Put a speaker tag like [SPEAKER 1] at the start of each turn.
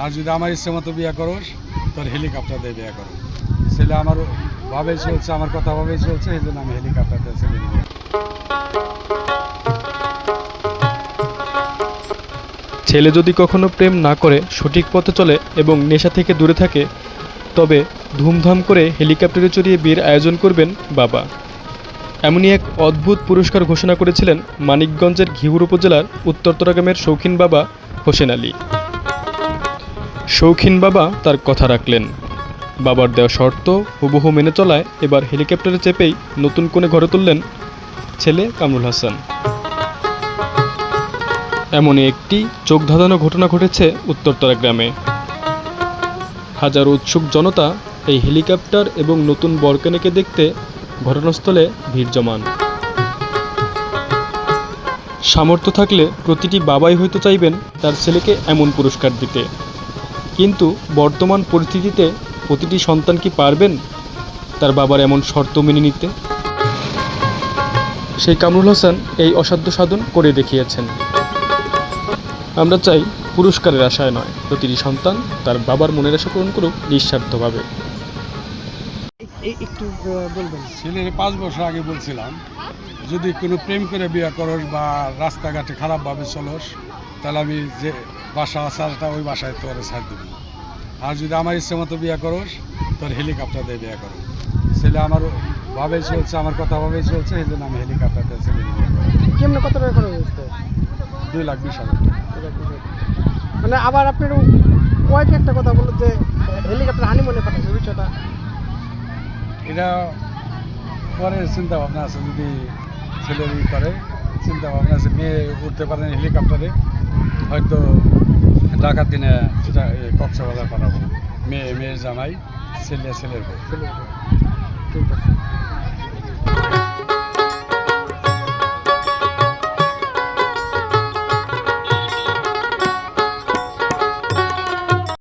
[SPEAKER 1] আর যদি আমার ইচ্ছে মতো বিয়ে করোস তোর হেলিকপ্টার দিয়ে বিয়ে করো। ছেলে আমার ভাবেই চলছে, আমার কথা ভাবেই চলছে, এই জন্য আমি হেলিকপ্টার দিয়ে ছেলে বিয়ে।
[SPEAKER 2] ছেলে যদি কখনো প্রেম না করে সঠিক পথে চলে এবং নেশা থেকে দূরে থাকে, তবে ধুমধাম করে হেলিকপ্টারে চড়িয়ে বিয়ের আয়োজন করবেন বাবা। এমনই এক অদ্ভুত পুরস্কার ঘোষণা করেছিলেন মানিকগঞ্জের ঘিউর উপজেলার উত্তরতরা গ্রামের শৌখিন বাবা হোসেন আলী। শৌখিন বাবা তার কথা রাখলেন। বাবার দেওয়া শর্ত হুবহু মেনে চলায় এবার হেলিকপ্টারে চেপেই নতুন কোণে ঘরে তুললেন ছেলে কামরুল হাসান। এমনই একটি চোখ ধাঁধানো ঘটনা ঘটেছে উত্তরতরা গ্রামে। হাজারো উৎসুক জনতা এই হেলিকপ্টার এবং নতুন বরকনেকে দেখতে ঘটনাস্থলে ভিড় জমান। সামর্থ্য থাকলে প্রতিটি বাবাই হয়তো চাইবেন তার ছেলেকে এমন পুরস্কার দিতে, কিন্তু বর্তমান পরিস্থিতিতে প্রতিটি সন্তান কি পারবেন তার বাবার এমন শর্ত মেনে নিতে? সেই কামরুল হাসান এই অসাধ্য সাধন করে দেখিয়েছেন। আমরা চাই পুরস্কারের আশায় নয়, প্রতিটি সন্তান তার বাবার মনের আশা পূরণ করুক নিঃস্বার্থভাবে।
[SPEAKER 3] একটু বলবেন।
[SPEAKER 1] ছেলের 5 বছর আগে বলছিলাম, যদি কোনো প্রেম করে বিয়ে করস বা রাস্তাঘাটে খারাপভাবে চলস, তাহলে আমি যে বাসা আসাটা ওই বাসায় তোর ছাড় দেবো। আর যদি আমার ইচ্ছে মতো বিয়ে করস তোর হেলিকপ্টার দিয়ে বিয়ে করো। ছেলে আমার ভাবেই চলছে, আমার কথা ভাবেই চলছে, এই জন্য আমি হেলিকপ্টার দিয়ে ছেলে বিয়ে করি।
[SPEAKER 3] কেমনে কত টাকা খরচ হয়েছে?
[SPEAKER 1] 2,20,000 টাকা।
[SPEAKER 3] মানে আবার আপনার ওয়াইফ একটা কথা বললো যে হেলিকপ্টার হানিমুনে পাঠাচ্ছে, বিষয়টা
[SPEAKER 1] এটা পরে চিন্তা ভাবনা আছে, যদি ছেলের করে চিন্তা ভাবনা আছে, মেয়ে উঠতে পারেন হেলিকপ্টারে, হয়তো ঢাকার দিনে সেটা কক্সবাজার পাঠাবো। মেয়ের জামাই, ছেলের বউ।
[SPEAKER 3] ঠিক আছে।